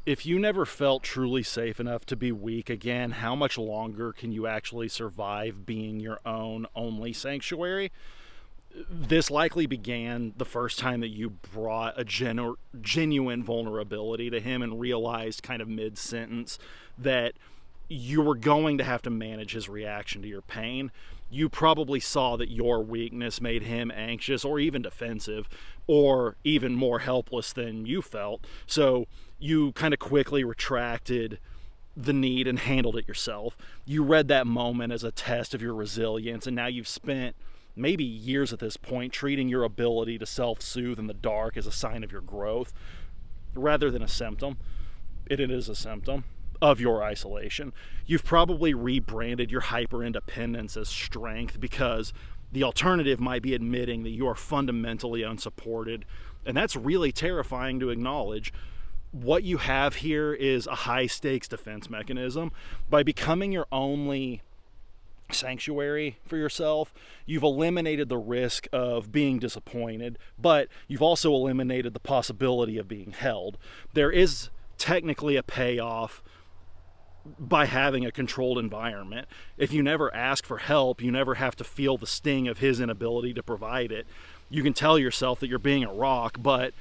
If you never felt truly safe enough to be weak again, how much longer can you actually survive being your own only sanctuary? This likely began the first time that you brought a genuine vulnerability to him and realized kind of mid-sentence that you were going to have to manage his reaction to your pain. You probably saw that your weakness made him anxious or even defensive or even more helpless than you felt. So you kind of quickly retracted the need and handled it yourself. You read that moment as a test of your resilience, and now you've spent maybe years at this point treating your ability to self-soothe in the dark as a sign of your growth rather than a symptom. It is a symptom of your isolation. You've probably rebranded your hyper-independence as strength because the alternative might be admitting that you are fundamentally unsupported, and that's really terrifying to acknowledge. What you have here is a high-stakes defense mechanism. By becoming your only sanctuary for yourself, you've eliminated the risk of being disappointed, but you've also eliminated the possibility of being held. There is technically a payoff by having a controlled environment. If you never ask for help, you never have to feel the sting of his inability to provide it. You can tell yourself that you're being a rock, but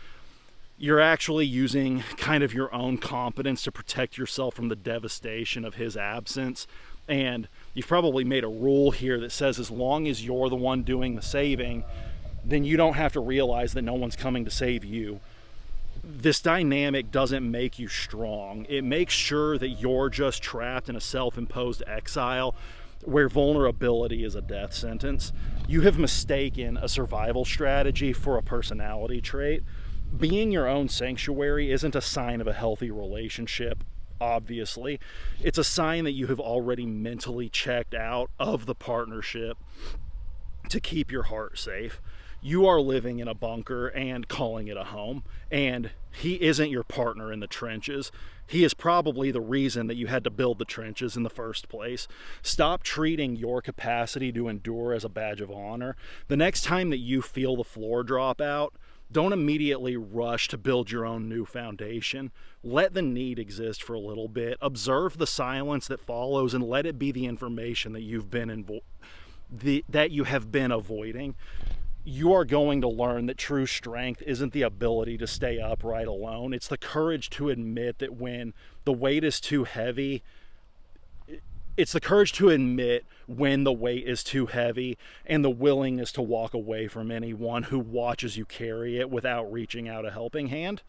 you're actually using kind of your own competence to protect yourself from the devastation of his absence. And you've probably made a rule here that says as long as you're the one doing the saving, then you don't have to realize that no one's coming to save you. This dynamic doesn't make you strong. It makes sure that you're just trapped in a self-imposed exile where vulnerability is a death sentence. You have mistaken a survival strategy for a personality trait. Being your own sanctuary isn't a sign of a healthy relationship, obviously. It's a sign that you have already mentally checked out of the partnership to keep your heart safe. You are living in a bunker and calling it a home, and he isn't your partner in the trenches. He is probably the reason that you had to build the trenches in the first place. Stop treating your capacity to endure as a badge of honor. The next time that you feel the floor drop out, don't immediately rush to build your own new foundation. Let the need exist for a little bit. Observe the silence that follows and let it be the information that you have been avoiding. You are going to learn that true strength isn't the ability to stay upright alone. It's the courage to admit that when the weight is too heavy, it's the courage to admit when the weight is too heavy and the willingness to walk away from anyone who watches you carry it without reaching out a helping hand.